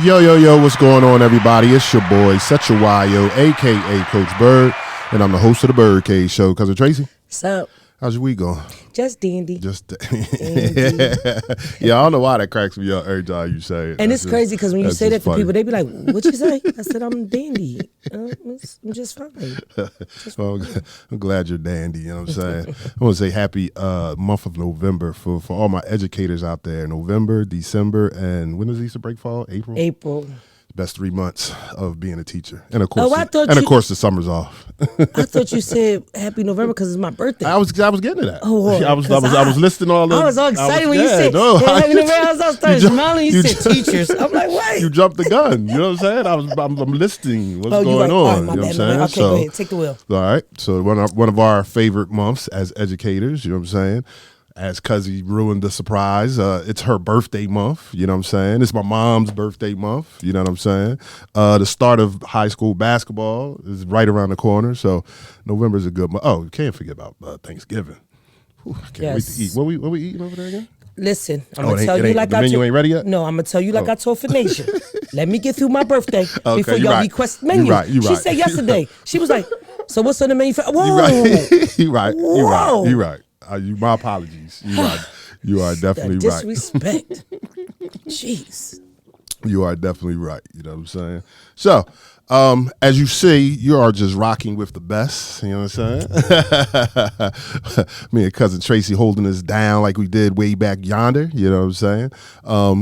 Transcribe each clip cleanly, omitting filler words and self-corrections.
Yo, what's going on, everybody? It's your boy, CETSHWAYO, a.k.a. Coach Byrd, and I'm the host of the BYRDCAGE Show. Cousin Tracy? What's up? How's your week going? Just dandy. Yeah, I don't know why that cracks me up every time you say it. And it's crazy because when you say that to funny. people, they be like, what you say? I said, I'm dandy. I'm just fine. Well, I'm glad you're dandy, you know what I'm saying? I want to say happy month of November for all my educators out there. November, December, and when does Easter break fall? April. Best 3 months of being a teacher, and of course, of course, the summer's off. I thought you said Happy November because it's my birthday. I was getting to that. Oh, I was listing all the. I was all excited when you said Happy November. I started smiling. You said teachers. I'm like, wait. You jumped the gun. You know what I'm saying? I'm listing what's going on. Right, you know what I'm saying? Okay, go ahead. Take the wheel. All right. So one of our favorite months as educators. You know what I'm saying? As Cuzzy ruined the surprise, it's her birthday month, you know what I'm saying? It's my mom's birthday month, you know what I'm saying? The start of high school basketball is right around the corner, so November's a good month. Oh, you can't forget about Thanksgiving. Whew, I can't wait to eat. What we eating over there again? Listen, I'm going to tell you like the menu ain't ready yet? No, I'm going to tell you like I told Phoenicia. Let me get through my birthday before y'all request menu. You she said yesterday, she was like, so what's on the menu for? Whoa. You right. My apologies. You are definitely the right. Disrespect. Jeez. You are definitely right. You know what I'm saying? So, as you see, you are just rocking with the best. You know what I'm saying? Me and Cousin Tracy holding us down like we did way back yonder. You know what I'm saying?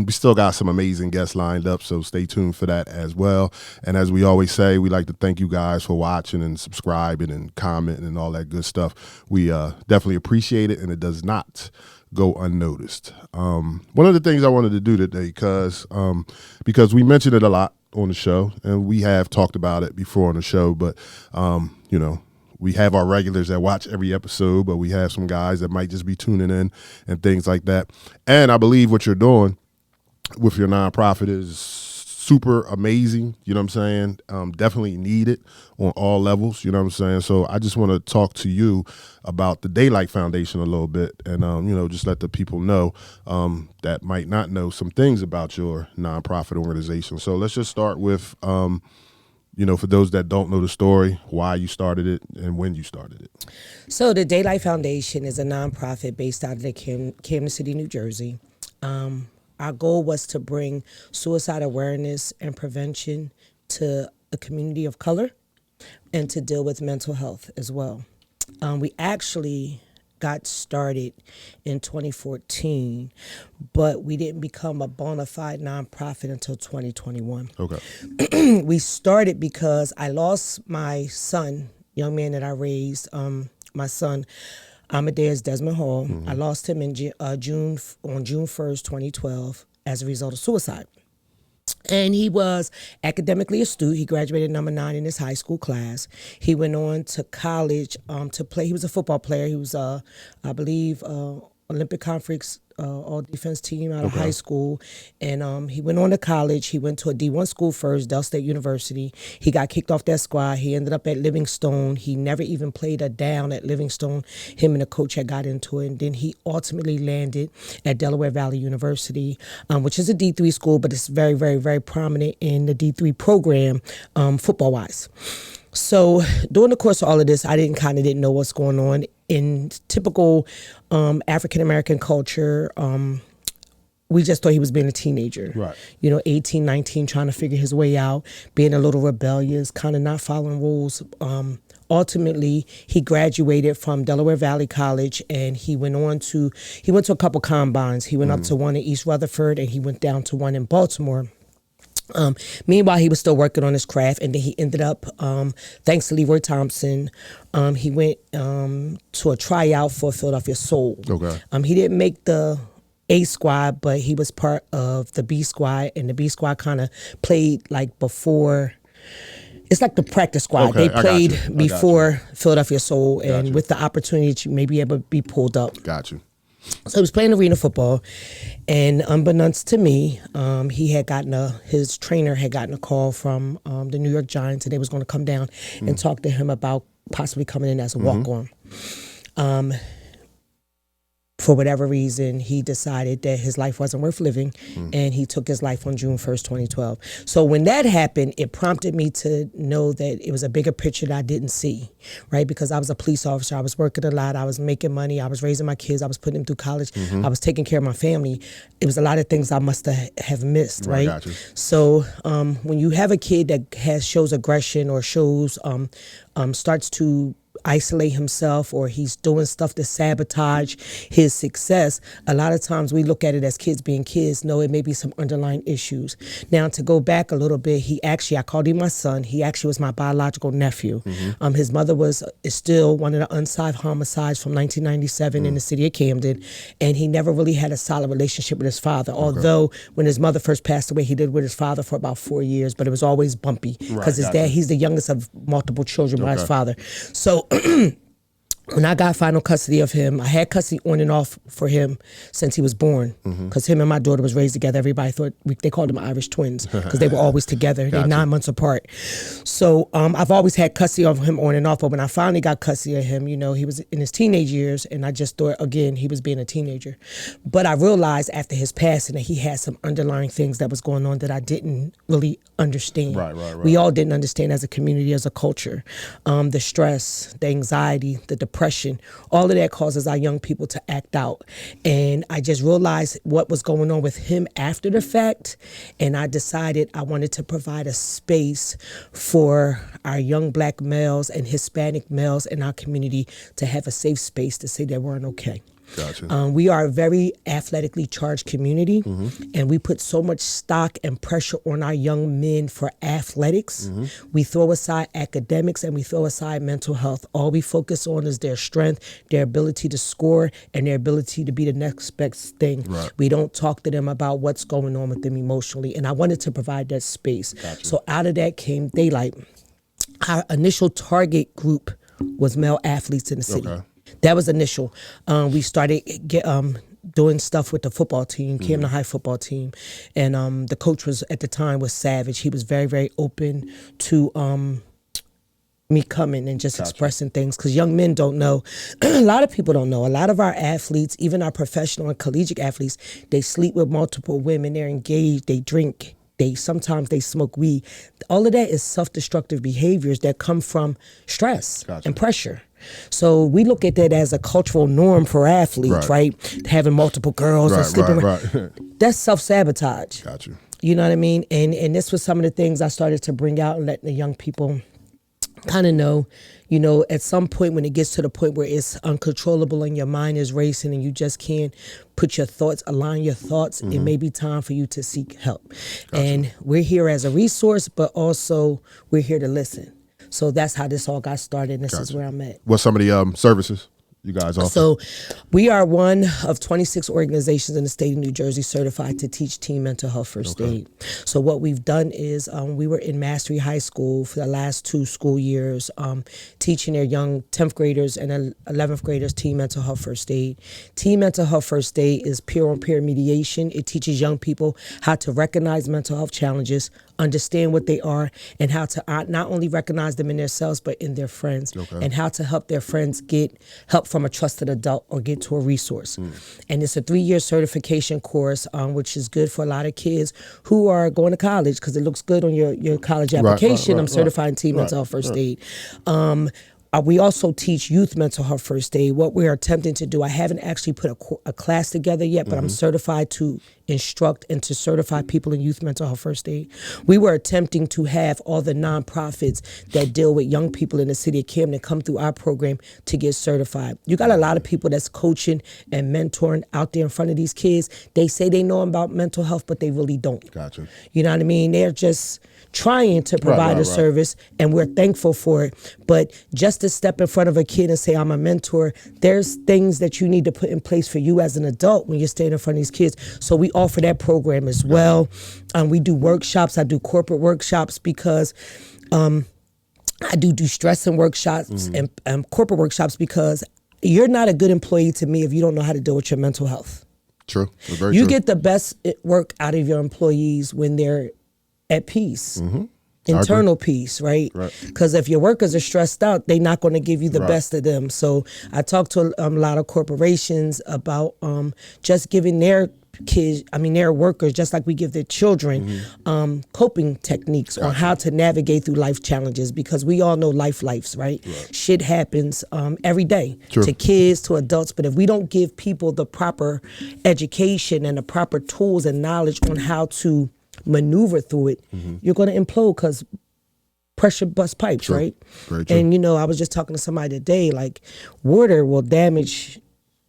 We still got some amazing guests lined up, so stay tuned for that as well. And as we always say, we like to thank you guys for watching and subscribing and commenting and all that good stuff. We definitely appreciate it, and it does not go unnoticed. One of the things I wanted to do today, because we mentioned it a lot on the show, and we have talked about it before on the show, but we have our regulars that watch every episode, but we have some guys that might just be tuning in and things like that. And I believe what you're doing with your nonprofit is super amazing, you know what I'm saying? Definitely needed on all levels, you know what I'm saying? So I just want to talk to you about the Daylight Foundation a little bit, and just let the people know that might not know some things about your nonprofit organization. So let's just start with for those that don't know the story, why you started it and when you started it. So the Daylight Foundation is a nonprofit based out of the Camden City, New Jersey. Our goal was to bring suicide awareness and prevention to a community of color and to deal with mental health as well. We actually got started in 2014, but we didn't become a bona fide nonprofit until 2021. Okay. We started because I lost my son, young man that I raised, my son, Amadeus Desmond Hall. Mm-hmm. I lost him in June 1st, 2012, as a result of suicide. And he was academically astute. He graduated number 9 in his high school class. He went on to college to play. He was a football player. He was, I believe, Olympic Conference all-defense team out of high school. And he went on to college. He went to a D1 school first, Del State University. He got kicked off that squad. He ended up at Livingstone. He never even played a down at Livingstone. Him and the coach had got into it. And then he ultimately landed at Delaware Valley University, which is a D3 school, but it's very, very, very prominent in the D3 program football-wise. So during the course of all of this, I didn't know what's going on. In typical African-American culture, we just thought he was being a teenager. Right. 18, 19, trying to figure his way out, being a little rebellious, kind of not following rules. Ultimately, he graduated from Delaware Valley College, and he went to a couple combines. He went up to one in East Rutherford, and he went down to one in Baltimore. Meanwhile, he was still working on his craft, and then he ended up, thanks to Leroy Thompson, he went to a tryout for Philadelphia Soul. Okay. He didn't make the A squad, but he was part of the B squad, and the B squad kind of played like before. It's like the practice squad. Okay, they played before Philadelphia Soul, and with the opportunity to maybe able to be pulled up. Got you. So he was playing arena football, and unbeknownst to me, his trainer had gotten a call from the New York Giants, and they was going to come down and talk to him about possibly coming in as a walk-on. for whatever reason, he decided that his life wasn't worth living, and he took his life on June 1st, 2012. So when that happened, it prompted me to know that it was a bigger picture that I didn't see, right? Because I was a police officer. I was working a lot. I was making money. I was raising my kids. I was putting them through college. I was taking care of my family. It was a lot of things I must have missed, right? Gotcha. So when you have a kid that shows aggression or shows starts to isolate himself, or he's doing stuff to sabotage his success, a lot of times we look at it as kids being kids. No, it may be some underlying issues. Now, to go back a little bit, I called him my son. He actually was my biological nephew. His mother is still one of the unsolved homicides from 1997 in the city of Camden, and he never really had a solid relationship with his father. Although when his mother first passed away, he lived with his father for about 4 years, but it was always bumpy because his dad, he's the youngest of multiple children by his father. So when I got final custody of him, I had custody on and off for him since he was born, because him and my daughter was raised together. Everybody thought they called them Irish twins because they were always together. They're 9 months apart. So I've always had custody of him on and off. But when I finally got custody of him, he was in his teenage years, and I just thought, again, he was being a teenager. But I realized after his passing that he had some underlying things that was going on that I didn't really understand. Right. We all didn't understand as a community, as a culture. The stress, the anxiety, the depression, all of that causes our young people to act out. And I just realized what was going on with him after the fact, and I decided I wanted to provide a space for our young Black males and Hispanic males in our community to have a safe space to say they weren't okay. Gotcha. We are a very athletically charged community, and we put so much stock and pressure on our young men for athletics. We throw aside academics and we throw aside mental health. All we focus on is their strength, their ability to score, and their ability to be the next best thing. Right. We don't talk to them about what's going on with them emotionally, and I wanted to provide that space. Gotcha. So out of that came Daylight. Our initial target group was male athletes in the city. Okay. That was initial. We started doing stuff with the football team, Camden High football team, and the coach at the time was Savage. He was very, very open to me coming and just expressing things, because young men don't know. A lot of people don't know. A lot of our athletes, even our professional and collegiate athletes, they sleep with multiple women. They're engaged. They drink. Sometimes they smoke weed. All of that is self-destructive behaviors that come from stress and pressure. So we look at that as a cultural norm for athletes, right? Having multiple girls and sleeping with. That's self-sabotage. Gotcha. You know what I mean? And this was some of the things I started to bring out and let the young people kind of know, at some point when it gets to the point where it's uncontrollable and your mind is racing and you just can't align your thoughts, it may be time for you to seek help. Gotcha. And we're here as a resource, but also we're here to listen. So that's how this all got started, and this is where I'm at. What's some of the services you guys offer? So we are one of 26 organizations in the state of New Jersey certified to teach teen mental health first aid. So what we've done is we were in Mastery High School for the last 2 school years, teaching their young 10th graders and 11th graders teen mental health first aid. Teen mental health first aid is peer-on-peer mediation. It teaches young people how to recognize mental health challenges, understand what they are, and how to not only recognize them in themselves but in their friends, and how to help their friends get help from a trusted adult or get to a resource. And it's a 3-year certification course, which is good for a lot of kids who are going to college, because it looks good on your college application. I'm certified in teen mental health first aid. We also teach youth mental health first aid. What we're attempting to do, I haven't actually put a class together yet, but I'm certified to instruct and to certify people in youth mental health first aid. We were attempting to have all the nonprofits that deal with young people in the city of Camden come through our program to get certified. You got a lot of people that's coaching and mentoring out there in front of these kids. They say they know about mental health, but they really don't. Gotcha. You know what I mean? They're just trying to provide a service, and we're thankful for it. But just to step in front of a kid and say, I'm a mentor, there's things that you need to put in place for you as an adult when you're standing in front of these kids. So we offer that program as well. We do workshops. I do corporate workshops because I do stress and workshops and corporate workshops, because you're not a good employee to me if you don't know how to deal with your mental health. True. You get the best work out of your employees when they're at peace. internal peace, right? Because if your workers are stressed out, they're not going to give you the best of them. So I talk to a lot of corporations about just giving their kids, their workers, just like we give their children, coping techniques on how to navigate through life challenges, because we all know lives, right? Shit happens every day to kids, to adults, but if we don't give people the proper education and the proper tools and knowledge on how to maneuver through it, you're going to implode, because pressure busts pipes, right? Very true. And I was just talking to somebody today, like water will damage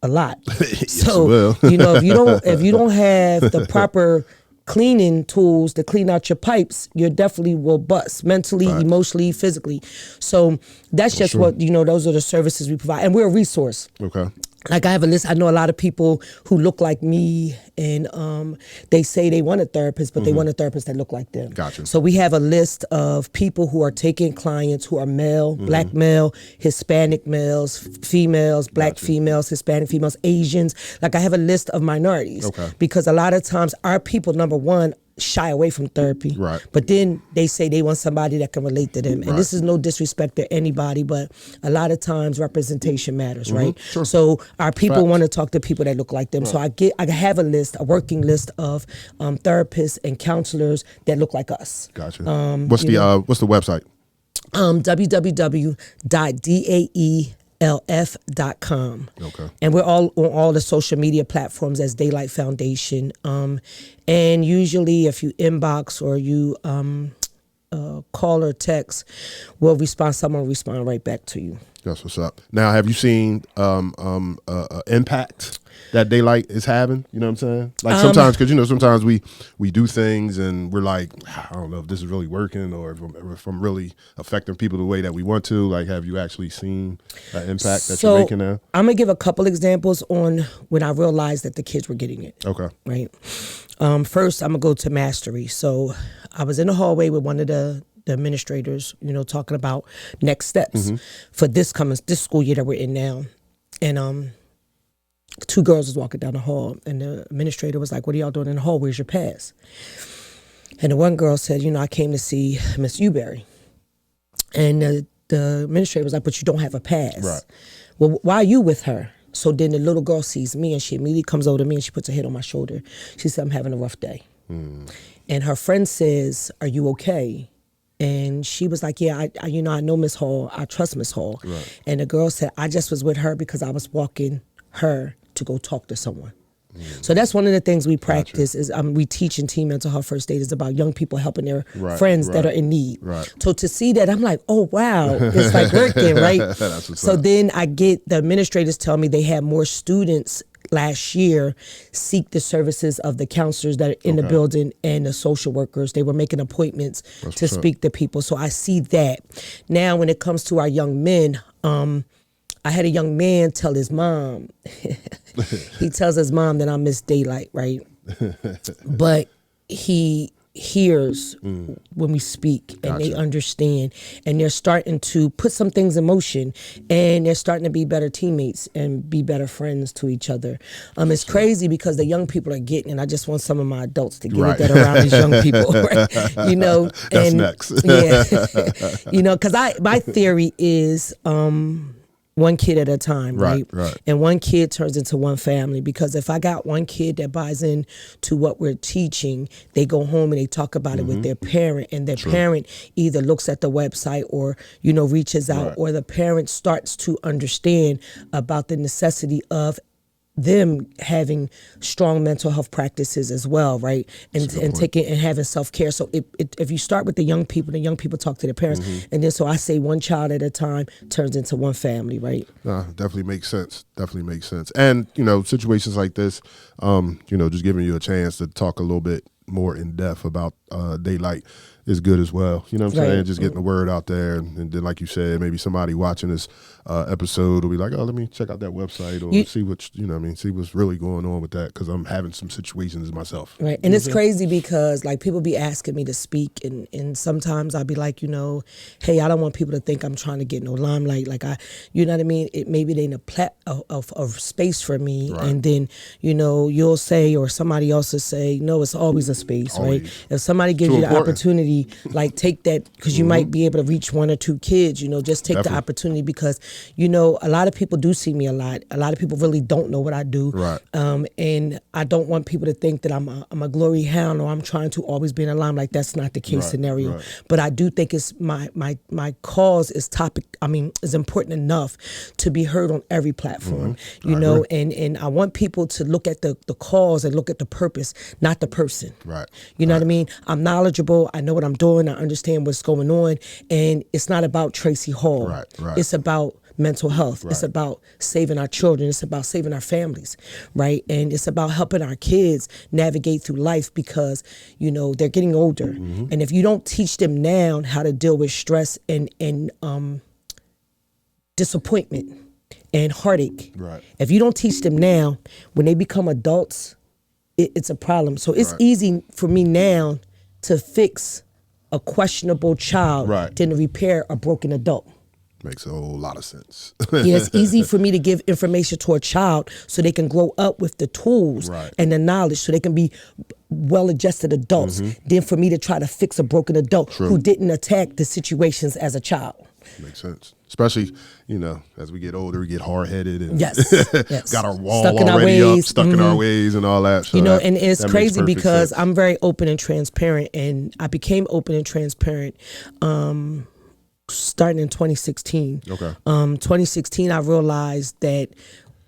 a lot. So if you don't have the proper cleaning tools to clean out your pipes, you definitely will bust mentally, emotionally, physically. So that's just what those are the services we provide, and we're a resource. Okay. Like I have a list. I know a lot of people who look like me, and they say they want a therapist, but they want a therapist that look like them. Gotcha. So we have a list of people who are taking clients who are male, black male, Hispanic males, females, black females, Hispanic females, Asians. Like I have a list of minorities, because a lot of times our people, number one, shy away from therapy, but then they say they want somebody that can relate to them, and this is no disrespect to anybody, but a lot of times representation matters, right? So our people want to talk to people that look like them. So I have a working list of therapists and counselors that look like us. Gotcha. What's the website? www.daelf.com. Okay. And we're all on all the social media platforms as Daylight Foundation. And usually if you inbox or you call or text, someone will respond right back to you. That's what's up. Now, have you seen impact that Daylight is having? You know what I'm saying? Like sometimes, because sometimes we do things and we're like, I don't know if this is really working, or if I'm really affecting people the way that we want to. Like, have you actually seen that impact that you're making now? I'm gonna give a couple examples on when I realized that the kids were getting it. Okay. Right. First, I'm gonna go to mastery. So I was in the hallway with one of the administrators, talking about next steps for this school year that we're in now. And two girls was walking down the hall, and the administrator was like, "What are y'all doing in the hall? Where's your pass?" And the one girl said, "I came to see Miss Uberry." And the administrator was like, "But you don't have a pass." Right. "Well, why are you with her?" So then the little girl sees me, and she immediately comes over to me and she puts her head on my shoulder. She said, "I'm having a rough day." And her friend says, "Are you okay?" And she was like, "Yeah, I know Miss Hall. I trust Miss Hall." Right. And the girl said, "I just was with her because I was walking her to go talk to someone." So that's one of the things we practice is we teach in Teen Mental Health First Aid is about young people helping their friends that are in need. Right. So to see that, I'm like, oh, wow, it's like working, right? So then I get the administrators tell me they had more students last year seek the services of the counselors that are in the building and the social workers. They were making appointments to speak to people. So I see that. Now, when it comes to our young men, I had a young man tell his mom, he tells his mom that I miss Daylight, right? But he hears when we speak, and they understand, and they're starting to put some things in motion, and they're starting to be better teammates and be better friends to each other. It's crazy because the young people are getting, and I just want some of my adults to get that around these young people, right? That's next. Because my theory is one kid at a time, right? And one kid turns into one family, because if I got one kid that buys in to what we're teaching, they go home and they talk about it with their parent, and their parent either looks at the website or, reaches out, or the parent starts to understand about the necessity of them having strong mental health practices as well, right? And taking and having self-care. So if you start with the young people talk to their parents, and then so I say one child at a time turns into one family, right? Definitely makes sense. And situations like this, just giving you a chance to talk a little bit more in depth about Daylight is good as well. You know what I'm saying? Just getting the word out there, and then like you said, maybe somebody watching this episode will be like, "Oh, let me check out that website," or see what see what's really going on with that, because I'm having some situations myself. Right, and it's crazy because like people be asking me to speak, and sometimes I'll be like, hey, I don't want people to think I'm trying to get no limelight. Like you know what I mean? It maybe they in a space for me, and then you'll say, or somebody else will say, no, it's always a space, right? If somebody gives you the opportunity opportunity, like take that, because you might be able to reach 1 or 2 kids, just take the opportunity, because, a lot of people do see me a lot. A lot of people really don't know what I do. Right. And I don't want people to think that I'm a glory hound, or I'm trying to always be in a limelight. That's not the case scenario. Right. But I do think it's my cause is is important enough to be heard on every platform, and I want people to look at the cause and look at the purpose, not the person. Right. You know what I mean? I'm knowledgeable. I know what I'm doing. I understand what's going on. And it's not about Tracy Hall. Right. It's about mental health. Right. It's about saving our children. It's about saving our families, right? And it's about helping our kids navigate through life, because, they're getting older. And if you don't teach them now how to deal with stress and disappointment and heartache, right. if you don't teach them now, when they become adults, it's a problem. So it's easy for me now to fix a questionable child than to repair a broken adult. Makes a whole lot of sense. Yeah, it's easy for me to give information to a child so they can grow up with the tools and the knowledge, so they can be well-adjusted adults, than for me to try to fix a broken adult who didn't attack the situations as a child. Makes sense. Especially, as we get older, we get hard-headed and yes. got our wall stuck in already our ways. up, stuck in our ways and all that. So and it's crazy because sense. I'm very open and transparent, and I became open and transparent starting in 2016. Okay. 2016, I realized that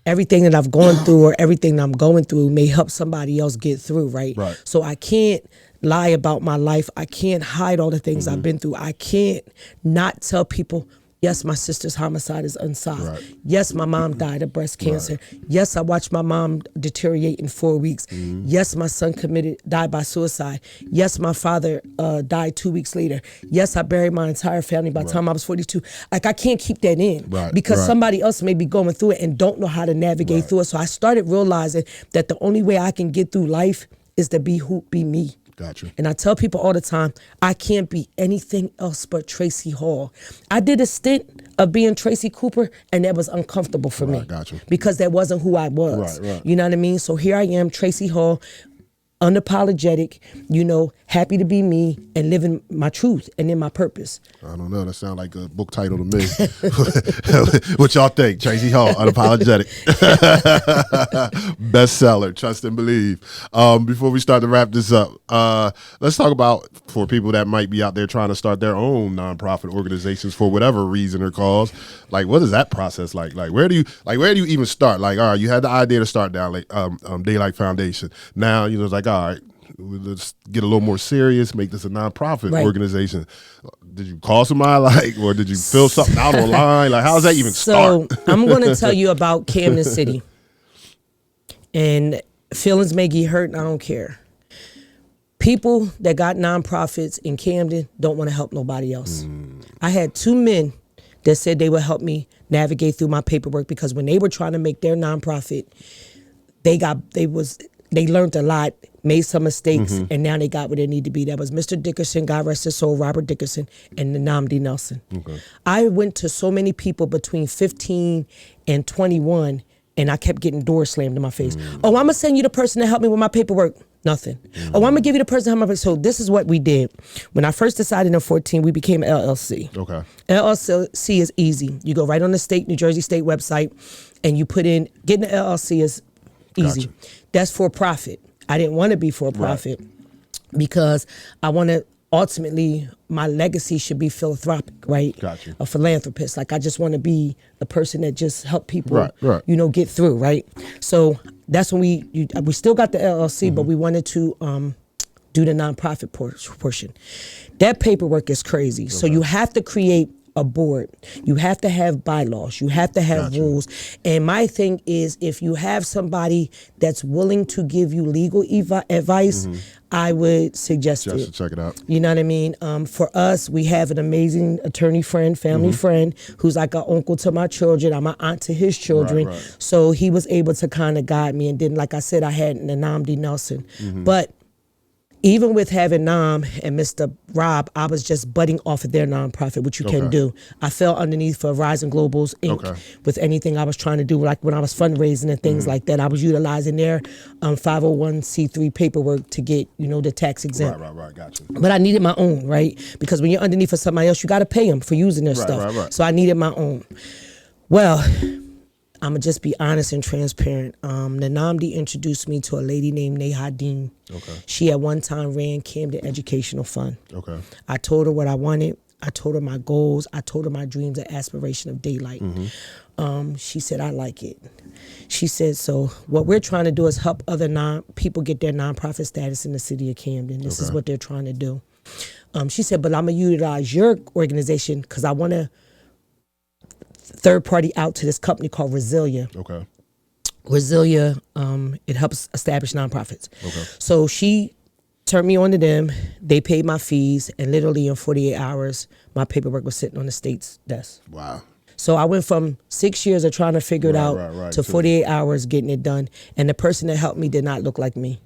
everything that I've gone through, or everything that I'm going through, may help somebody else get through, right? So I can't lie about my life. I can't hide all the things I've been through. I can't not tell people, yes, my sister's homicide is unsolved. Yes, my mom died of breast cancer. Yes, I watched my mom deteriorate in 4 weeks. Yes, my son died by suicide. Yes, my father died 2 weeks later. Yes, I buried my entire family by the time I was 42. Like, I can't keep that in because somebody else may be going through it and don't know how to navigate through it. So I started realizing that the only way I can get through life is to be me. Gotcha. And I tell people all the time, I can't be anything else but Tracy Hall. I did a stint of being Tracy Cooper, and that was uncomfortable for me. Gotcha. Because that wasn't who I was. You know what I mean? So here I am, Tracy Hall, unapologetic, happy to be me and living my truth and in my purpose. I don't know. That sounds like a book title to me. What y'all think? Tracy Hall, Unapologetic. Bestseller, Trust and Believe. Before we start to wrap this up, let's talk about, for people that might be out there trying to start their own nonprofit organizations for whatever reason or cause, like, what is that process like? Like, where do you even start? Like, all right, you had the idea to start down Daylight Foundation. Now, it's like, all right, let's get a little more serious, make this a nonprofit organization. Did you call somebody, or did you fill something out online? Like, how does that even start? So I'm going to tell you about Camden City. And feelings may get hurt, and I don't care. People that got nonprofits in Camden don't want to help nobody else. I had 2 men that said they would help me navigate through my paperwork, because when they were trying to make their nonprofit, they learned a lot, made some mistakes, and now they got where they need to be. That was Mr. Dickerson, God rest his soul, Robert Dickerson, and Nnamdi Nelson. I went to so many people between 15 and 21, and I kept getting doors slammed in my face. Oh, I'm going to send you the person to help me with my paperwork. Nothing. Oh, I'm going to give you the person to help me. So this is what we did. When I first decided in 14, we became LLC. Okay. LLC is easy. You go right on the New Jersey State website, and you put in, getting an LLC is easy. Gotcha. That's for profit. I didn't want to be for profit because I want to, ultimately, my legacy should be philanthropic, right? Gotcha. A philanthropist. Like, I just want to be a person that just help people, get through, right? So that's when we still got the LLC, but we wanted to do the nonprofit portion. That paperwork is crazy. So you have to create a board. You have to have bylaws. You have to have rules. And my thing is, if you have somebody that's willing to give you legal advice, I would suggest it. Just check it out. You know what I mean? For us, we have an amazing attorney friend, family friend, who's like an uncle to my children. I'm an aunt to his children. So he was able to kind of guide me. And then, like I said, I had Nnamdi Nelson. But even with having Nam and Mr. Rob, I was just budding off of their nonprofit, which you can do. I fell underneath for Rising Globals Inc. With anything I was trying to do, like when I was fundraising and things like that. I was utilizing their 501c3 paperwork to get, the tax exempt. Right, gotcha. But I needed my own, right? Because when you're underneath for somebody else, you got to pay them for using their stuff. Right. So I needed my own. Well, I'm going to just be honest and transparent. Nanamdi introduced me to a lady named Neha Dean. She at one time ran Camden Educational Fund. I told her what I wanted. I told her my goals. I told her my dreams and aspiration of Daylight. She said, I like it. She said, so what we're trying to do is help other people get their nonprofit status in the city of Camden. This is what they're trying to do. She said, but I'm going to utilize your organization because I want to third party out to this company called Resilia. Resilia, it helps establish nonprofits. So she turned me on to them. They paid my fees, and literally in 48 hours, my paperwork was sitting on the state's desk. Wow. So I went from 6 years of trying to figure it out to 48 hours getting it done. And the person that helped me did not look like me.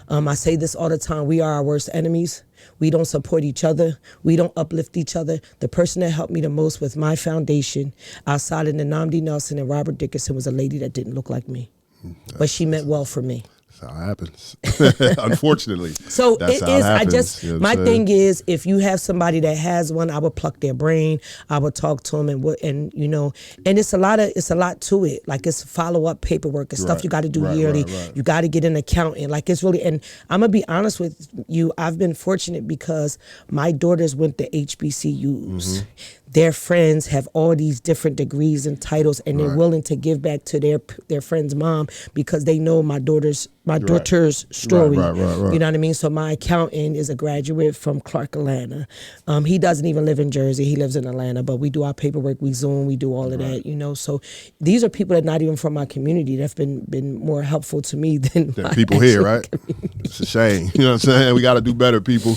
I say this all the time. We are our worst enemies. We don't support each other. We don't uplift each other. The person that helped me the most with my foundation, outside of Nnamdi Nelson and Robert Dickerson, was a lady that didn't look like me. But she meant well for me. That's how it happens. Unfortunately. So that's it how is. happens. My thing is, if you have somebody that has one, I would pluck their brain. I would talk to them, and it's a lot to it. Like, it's follow up paperwork and stuff you got to do yearly. You got to get an accountant. Like, it's really. And I'm gonna be honest with you. I've been fortunate because my daughters went to HBCUs. Their friends have all these different degrees and titles, and they're willing to give back to their friend's mom because they know my daughter's story. You know what I mean? So my accountant is a graduate from Clark, Atlanta. He doesn't even live in Jersey. He lives in Atlanta, but we do our paperwork, we Zoom, we do all of that, So these are people that not even from my community that have been more helpful to me than people here, right? Community. It's a shame. You know what I'm saying? We got to do better, people.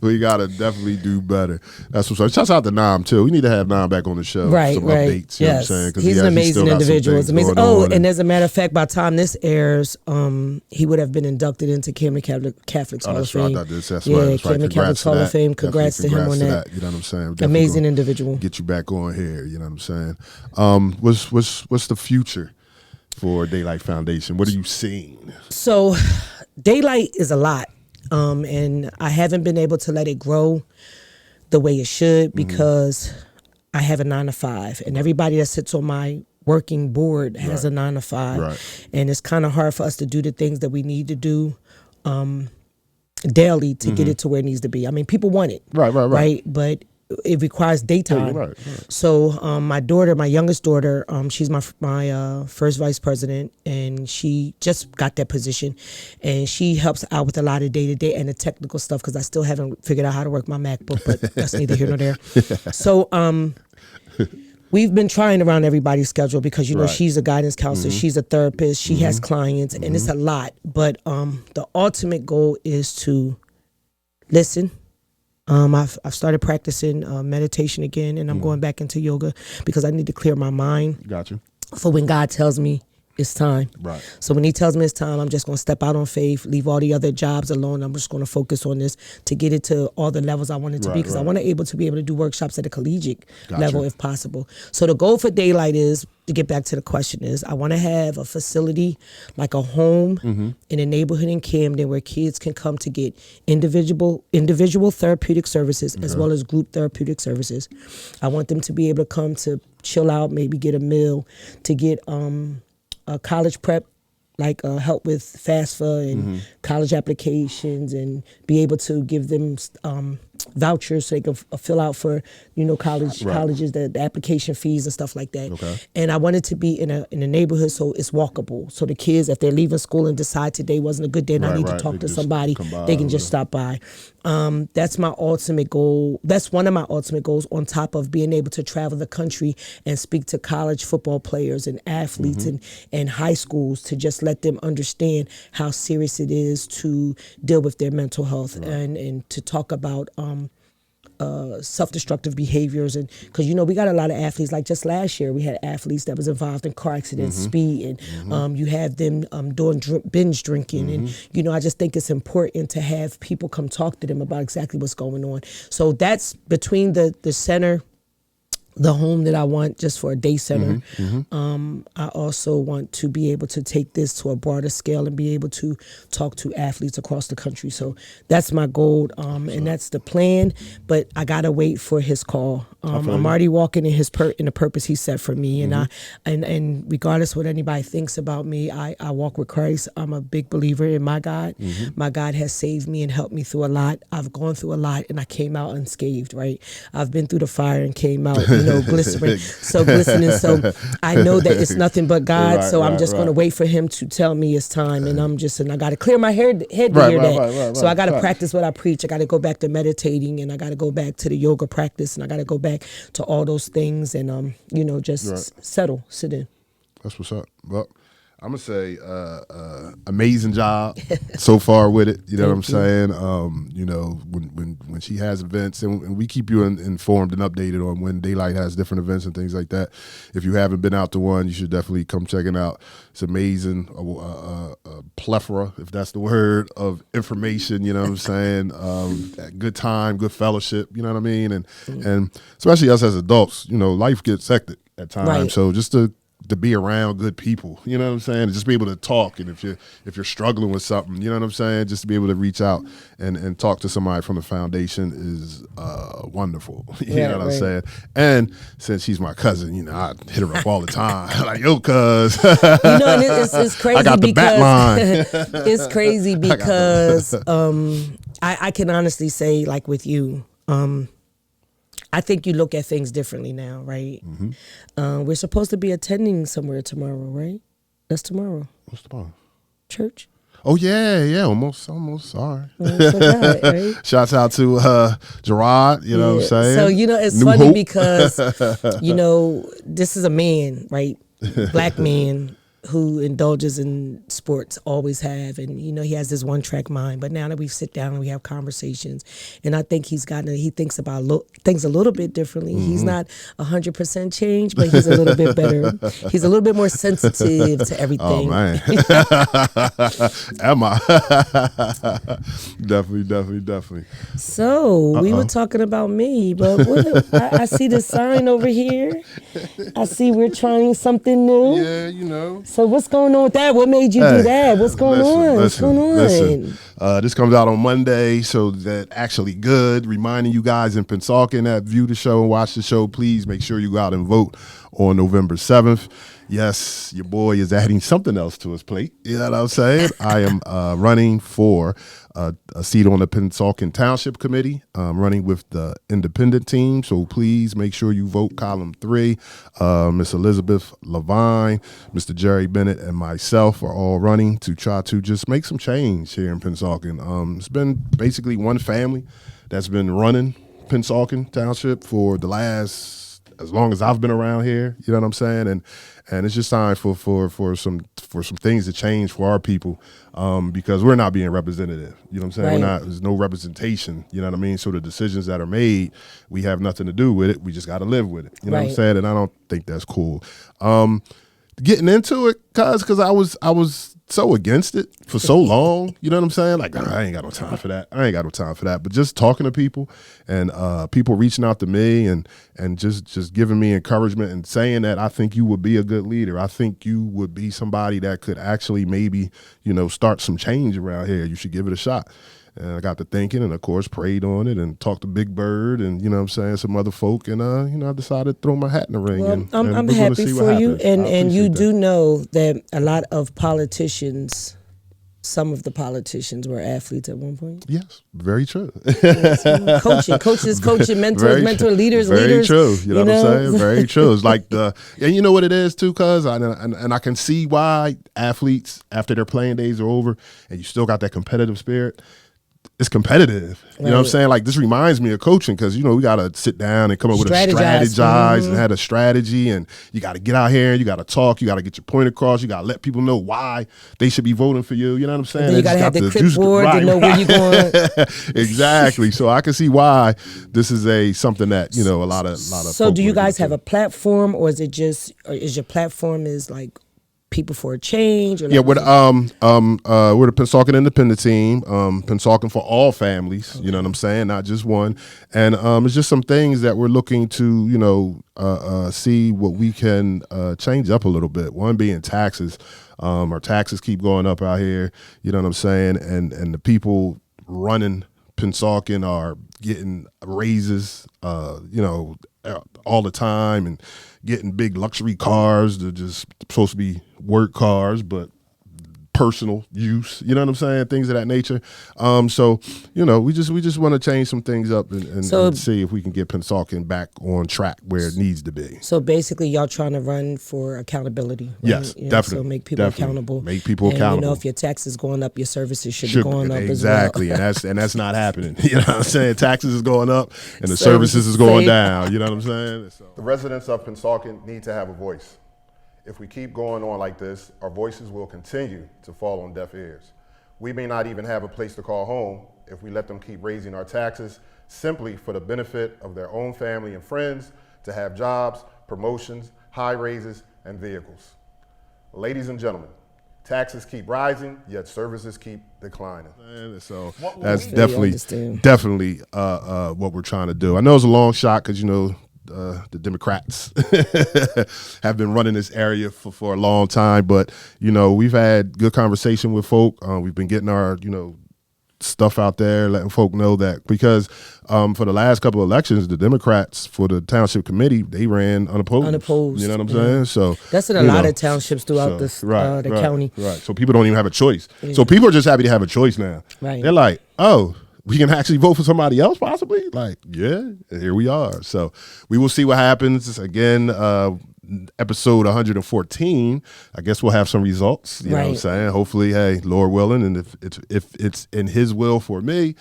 We got to definitely do better. That's what's up. Shout out to Nam, too. We need to have Nam back on the show. Some updates. You know what I'm saying? He's an amazing individual. It's amazing. And as a matter of fact, by the time this airs, he would have been inducted into Camden Catholic's Hall of Fame. Camden Catholic's Hall of Fame. Congrats to him on that. You know what I'm saying? Amazing individual. Get you back on here. You know what I'm saying? What's the future for Daylight Foundation? What are you seeing? So, Daylight is a lot, and I haven't been able to let it grow the way it should because I have a 9-to-5, and everybody that sits on my working board has a 9-to-5, and it's kind of hard for us to do the things that we need to do daily to get it to where it needs to be. I mean, people want it, right? But it requires daytime. So my youngest daughter, she's my first vice president, and she just got that position, and she helps out with a lot of day-to-day and the technical stuff because I still haven't figured out how to work my MacBook, but that's neither here nor there. So we've been trying around everybody's schedule because, she's a guidance counselor, she's a therapist, she has clients, and it's a lot. But the ultimate goal is to listen. I've started practicing meditation again, and I'm going back into yoga because I need to clear my mind. Gotcha. For when God tells me it's time. So when he tells me it's time, I'm just going to step out on faith, leave all the other jobs alone. I'm just going to focus on this to get it to all the levels I want it to be, because I want to be able to do workshops at a collegiate level if possible. So the goal for Daylight is, to get back to the question, is I want to have a facility like a home in a neighborhood in Camden where kids can come to get individual therapeutic services as well as group therapeutic services. I want them to be able to come to chill out, maybe get a meal, to get a college prep, like help with FAFSA and college applications, and be able to give them vouchers so they can fill out for colleges, the application fees and stuff like that. And I want it to be in a neighborhood so it's walkable, so the kids, if they're leaving school and decide today wasn't a good day and I need to talk to somebody, they can just stop by. That's my ultimate goal. That's one of my ultimate goals, on top of being able to travel the country and speak to college football players and athletes and high schools, to just let them understand how serious it is to deal with their mental health, and to talk about self-destructive behaviors. And because, you know, we got a lot of athletes, like just last year, we had athletes that was involved in car accidents, speed, and you have them doing binge drinking. And, you know, I just think it's important to have people come talk to them about exactly what's going on. So that's between the center, the home that I want just for a day center. I also want to be able to take this to a broader scale and be able to talk to athletes across the country. So that's my goal, and that's the plan. But I gotta wait for his call. I'm already walking in in the purpose he set for me, and and regardless what anybody thinks about me, I walk with Christ. I'm a big believer in my God. My God has saved me and helped me through a lot. I've gone through a lot, and I came out unscathed. Right? I've been through the fire and came out. Glistening. So I know that it's nothing but God. So I'm just going to wait for him to tell me it's time. And I got to clear my head to hear that. So I got to practice what I preach. I got to go back to meditating, and I got to go back to the yoga practice, and I got to go back to all those things, and just sit in. That's what's up. Well, I'm gonna say amazing job so far with it. You know what I'm saying? When she has events, and we keep you informed and updated on when Daylight has different events and things like that. If you haven't been out to one, you should definitely come check it out. It's amazing, a plethora, if that's the word, of information. You know what I'm saying? Good time, good fellowship. You know what I mean? And especially us as adults, you know, life gets hectic at times. Right. So just to be around good people, you know what I'm saying? And just be able to talk, and if you're struggling with something, you know what I'm saying? Just to be able to reach out and talk to somebody from the foundation is wonderful. You know what I'm saying? And since she's my cousin, you know, I hit her up all the time. Like, yo, cuz. You know, and it's crazy. I got the bat line. It's crazy because I can honestly say, like with you, I think you look at things differently now, right? We're supposed to be attending somewhere tomorrow, right? That's tomorrow. What's tomorrow? Church. Oh yeah, almost. Sorry. Forgot, right? Shouts out to Gerard. You know what I'm saying? So it's New funny Hope. because this is a man, right? Black man who indulges in sports, always have, and he has this one-track mind. But now that we sit down and we have conversations, and I think he thinks about things a little bit differently. He's not 100% changed, but he's a little bit better. He's a little bit more sensitive to everything. Oh man, am I? Definitely. So we were talking about me, but I see the sign over here. I see we're trying something new. Yeah, you know. So what's going on with that? What made you do that? What's going on? What's going on? Listen. This comes out on Monday, so that actually good. Reminding you guys in Pennsauken that view the show and watch the show, please make sure you go out and vote on November 7th. Yes, your boy is adding something else to his plate. You know what I'm saying? I am running for a seat on the Pennsauken Township Committee. I'm running with the independent team, so please make sure you vote column 3. Miss Elizabeth Levine, Mr. Jerry Bennett, and myself are all running to try to just make some change here in Pennsauken. It's been basically one family that's been running Pennsauken Township for the last as long as I've been around here. You know what I'm saying? And it's just time for some things to change for our people, because we're not being representative. You know what I'm saying? Right. There's no representation. You know what I mean? So the decisions that are made, we have nothing to do with it. We just got to live with it. You know what I'm saying? And I don't think that's cool. Getting into it, because I was so against it for so long. You know what I'm saying? Like, I ain't got no time for that. But just talking to people and people reaching out to me and just giving me encouragement and saying that I think you would be a good leader. I think you would be somebody that could actually maybe, start some change around here. You should give it a shot. And I got to thinking and, of course, prayed on it and talked to Big Byrd and, some other folk. And, I decided to throw my hat in the ring. Well, I'm happy for you. And you do know that a lot of politicians, some of the politicians were athletes at one point. Yes, very true. Coaches, mentors, leaders. Very true. You know what I'm saying? Very true. It's like and you know what it is too, cuz, and I can see why athletes, after their playing days are over and you still got that competitive spirit, it's competitive. You know what I'm saying? Like, this reminds me of coaching because, you know, we got to sit down and come up with a strategize and have a strategy. And you got to get out here and you got to talk. You got to get your point across. You got to let people know why they should be voting for you. You know what I'm saying? And you got to have the clipboard to know where you're going. Exactly. So I can see why this is something that, you know, a lot of. So do you guys have a platform, or is it just, or is your platform is like People for a Change? Or yeah, we're the Pennsauken Independent team. Pennsauken for all families. Okay. You know what I'm saying? Not just one. And it's just some things that we're looking to, you know, see what we can change up a little bit. One being taxes. Our taxes keep going up out here. You know what I'm saying? And the people running Pennsauken are getting raises, you know, all the time, and getting big luxury cars. They're just supposed to be work cars, but personal use. You know what I'm saying? Things of that nature. So, you know, we just want to change some things up and see if we can get Pennsauken back on track where it needs to be. So basically, y'all trying to run for accountability. Right? Yes, you know, definitely. So make people accountable. Make people accountable. You know, if your taxes going up, your services should be going up as well. Exactly, and that's not happening. You know what I'm saying? Taxes is going up, and the services is going down. You know what I'm saying? So. The residents of Pennsauken need to have a voice. If we keep going on like this, our voices will continue to fall on deaf ears. We may not even have a place to call home if we let them keep raising our taxes simply for the benefit of their own family and friends to have jobs, promotions, high raises, and vehicles. Ladies and gentlemen, taxes keep rising, yet services keep declining. So that's definitely what we're trying to do. I know it's a long shot because, you know, the Democrats have been running this area for a long time, but you know, we've had good conversation with folk. We've been getting our, you know, stuff out there, letting folk know that, because for the last couple of elections, the Democrats for the township committee, they ran unopposed. You know what I'm saying? So that's in a lot of townships throughout the county. Right. So people don't even have a choice. Yeah. So people are just happy to have a choice now. Right. They're like, oh, we can actually vote for somebody else, possibly? Like, yeah, here we are. So we will see what happens. Again, episode 114, I guess we'll have some results. You know what I'm saying? Hopefully, hey, Lord willing, and if it's in his will for me,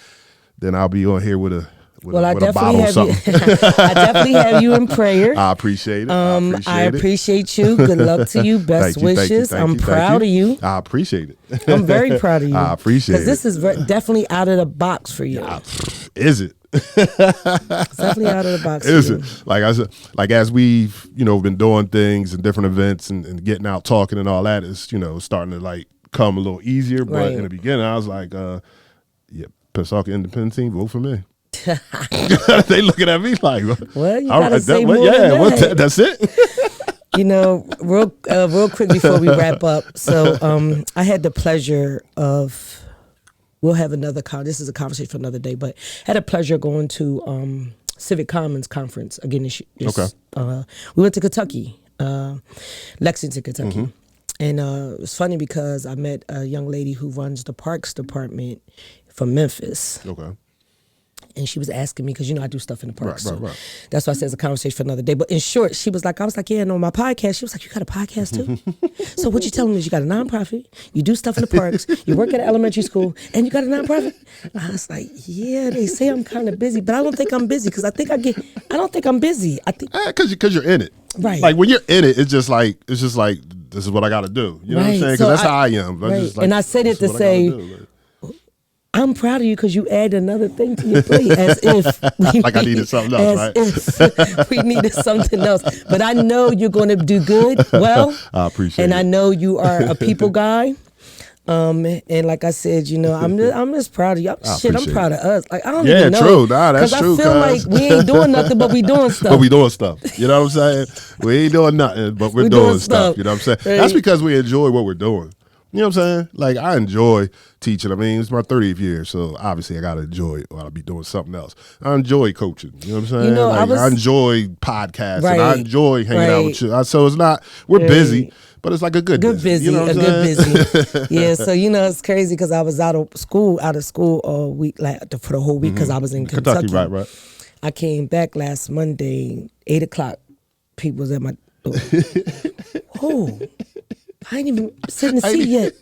then I'll be on here with a bottle of something. I definitely have you in prayer. I appreciate it. I appreciate you. Good luck to you. Best wishes. I'm proud of you. I appreciate it. I'm very proud of you. I appreciate it. Because this is definitely out of the box for you. Is it? It's definitely out of the box. Is it? Like I said, like as we've, you know, been doing things and different events and getting out talking and all that, is, you know, starting to like come a little easier. But in the beginning, I was like, yeah, Pennsauken Independent team, vote for me. They looking at me like, well, you gotta say more than that. That's it. You know, real quick before we wrap up. So I had the pleasure of, we'll have another this is a conversation for another day, but had a pleasure going to Civic Commons conference again this we went to Kentucky, Lexington, Kentucky. And it was funny because I met a young lady who runs the parks department from Memphis. Okay. And she was asking me, because, you know, I do stuff in the park. Right. That's why I said it's a conversation for another day. But in short, she was like, I was like, yeah, no, my podcast. She was like, you got a podcast too? So what you telling me is you got a nonprofit, you do stuff in the parks, you work at an elementary school, and you got a nonprofit? I was like, yeah, they say I'm kind of busy, but I don't think I'm busy, because I don't think I'm busy. I think because you're in it. Right. Like when you're in it, it's just like this is what I got to do. You know what I'm saying? Because that's how I am. Right. And I said it to say, I'm proud of you because you add another thing to your plate, as if I needed something else, right? If we needed something else. But I know you're going to do good. Well, I appreciate it. And I know you are a people guy. And like I said, you know, I'm just proud of you. I'm proud of us. Like, I don't even know. Yeah, true. Nah, that's true. Because I feel like we ain't doing nothing, but we doing stuff. You know what I'm saying? We ain't doing nothing, but we're doing stuff. You know what I'm saying? Right. That's because we enjoy what we're doing. You know what I'm saying? Like, I enjoy teaching. I mean, it's my 30th year, so obviously I got to enjoy it, or I'll be doing something else. I enjoy coaching. You know what I'm saying? You know, I enjoy podcasts, and I enjoy hanging out with you. So it's not, we're busy, but it's like a good busy. You know what I'm saying? Yeah, so, you know, it's crazy because I was out of school all week, like for the whole week, because I was in Kentucky. Right. I came back last Monday, 8 o'clock. People was at my door. Oh. I ain't even sit in the seat yet.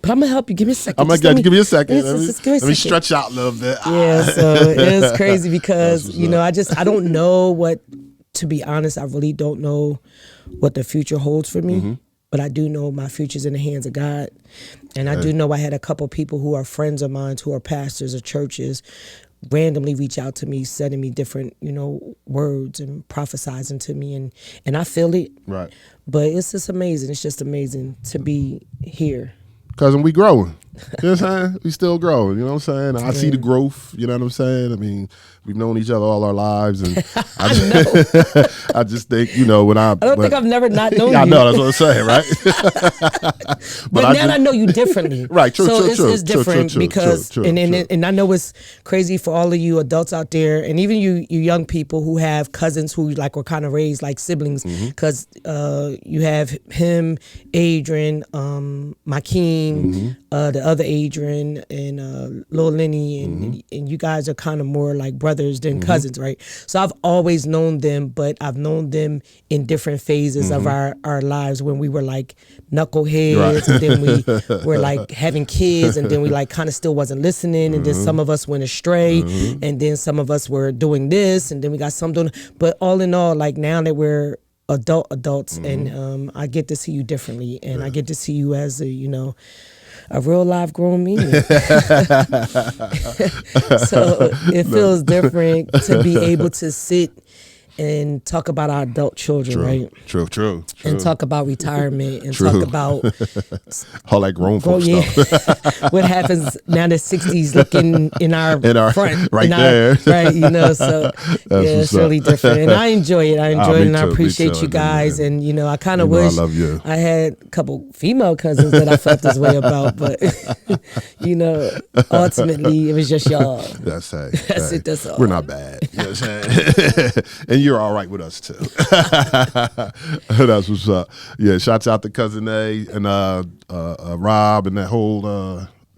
But I'm gonna help you. Give me a second. I'm Just gonna give me a second. just give me a Let me second. stretch out a little bit. Yeah, so it's crazy because, what's you know, I don't know what, to be honest, I really don't know what the future holds for me. But I do know my future's in the hands of God. And I do know I had a couple people who are friends of mine who are pastors of churches randomly reach out to me, sending me different, you know, words and prophesizing to me. And I feel it. Right. But it's just amazing. It's just amazing to be here. Cousin, we growing. You know what I'm saying? We still growing. You know what I'm saying? I see the growth. You know what I'm saying? I mean, we've known each other all our lives, and I just think, you know, when I don't think I've never not known I you. know, that's what I'm saying, right? but now I know you differently. Right, true, so true, it's different because, and I know it's crazy for all of you adults out there, and even you young people who have cousins who like were kind of raised like siblings, because you have him, Adrian, Makeem, the other Adrian, and Lil Lenny, and you guys are kind of more like brothers than cousins, right? So I've always known them, but I've known them in different phases of our lives, when we were like knuckleheads, and then we were like having kids, and then we like kind of still wasn't listening, and then some of us went astray, and then some of us were doing this, and then we got some doing. But all in all, like now that we're adults, and I get to see you differently, and I get to see you as a, you know, a real live grown me. So it feels different to be able to sit and talk about our adult children, right? True. And talk about retirement, and talk about all that grown folk stuff. What happens now that 60s looking in our front. Right there. Right, you know, so it's really different. And I enjoy it. I enjoy it, and I appreciate you guys. And, you know, I kind of wish I love you. I had a couple female cousins that I felt this way about, but, you know, ultimately it was just y'all. That's it. That's all. We're not bad. You know what I'm saying? And you're all right with us too. That's what's up. Yeah, shouts out to Cousin A and Rob and that whole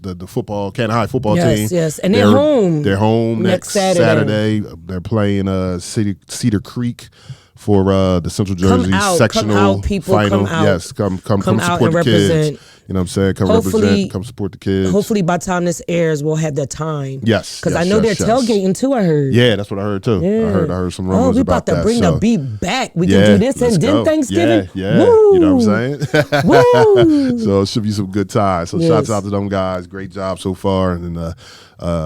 the football Canton High football team. Yes, and they're home. They're home next Saturday. They're playing Cedar Creek for the Central Jersey sectional final. Yes, come support the kids. You know what I'm saying? Come represent, come support the kids. Hopefully by the time this airs, we'll have that time. Yes. Because I know they're tailgating too, I heard. Yeah, that's what I heard too. Yeah. I heard some rumors about that. We about to bring the beat back. We can do this and then Thanksgiving. Yeah. Woo. You know what I'm saying? Woo. So it should be some good times. So shouts out to them guys. Great job so far. And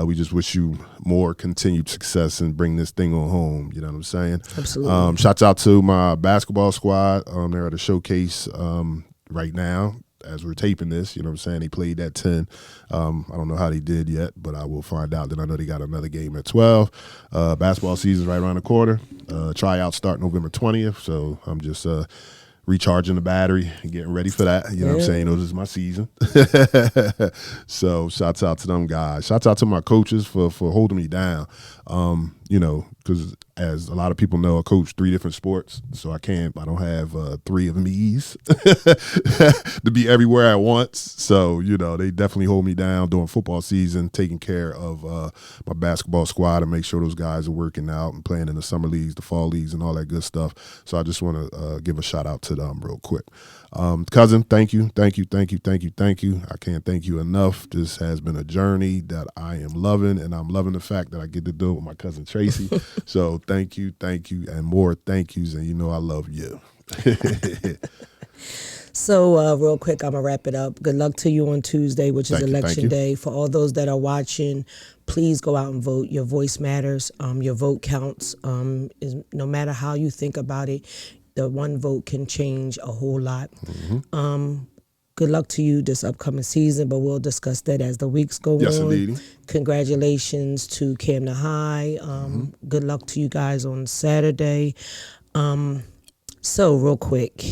we just wish you more continued success and bring this thing on home. You know what I'm saying? Absolutely. Shouts out to my basketball squad. They're at a showcase right now as we're taping this. You know what I'm saying? They played at 10. I don't know how they did yet, but I will find out. Then I know they got another game at 12. Basketball season's right around the corner. Tryouts start November 20th. So I'm just recharging the battery and getting ready for that. You know what I'm saying? This is my season. So shouts out to them guys. Shouts out to my coaches for holding me down. You know, because as a lot of people know, I coach 3 different sports, so I don't have 3 of me's to be everywhere at once. So, you know, they definitely hold me down during football season, taking care of my basketball squad and make sure those guys are working out and playing in the summer leagues, the fall leagues, and all that good stuff. So I just want to give a shout out to them real quick. Cousin, thank you. I can't thank you enough. This has been a journey that I am loving, and I'm loving the fact that I get to do it with my cousin Tracy. So thank you, and more thank yous, and you know I love you. So real quick, I'm going to wrap it up. Good luck to you on Tuesday, which is Election Day. For all those that are watching, please go out and vote. Your voice matters. Your vote counts. No matter how you think about it, the one vote can change a whole lot. Good luck to you this upcoming season, but we'll discuss that as the weeks go on. Yes, indeed. Congratulations to Camden High. Good luck to you guys on Saturday. So real quick,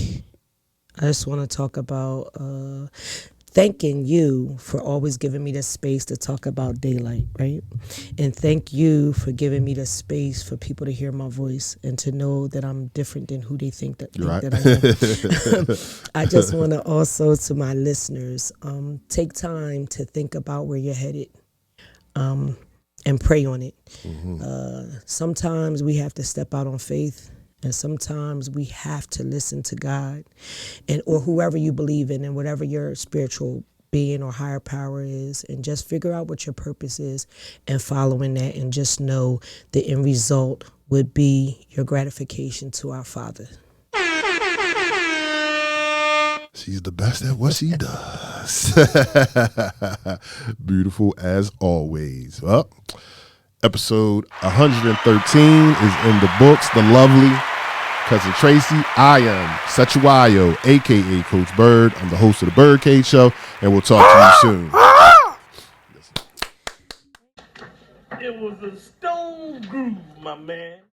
I just want to talk about thanking you for always giving me the space to talk about daylight, right? And thank you for giving me the space for people to hear my voice and to know that I'm different than who they think that I am. I just want to also, to my listeners, take time to think about where you're headed and pray on it. Sometimes we have to step out on faith. And sometimes we have to listen to God or whoever you believe in and whatever your spiritual being or higher power is, and just figure out what your purpose is and following that, and just know the end result would be your gratification to our Father. She's the best at what she does. Beautiful as always. Well, episode 113 is in the books. The lovely Cousin Tracy. I am CETSHWAYO, a.k.a. Coach Byrd. I'm the host of the BYRDCAGE Show, and we'll talk to you soon. It was a stone groove, my man.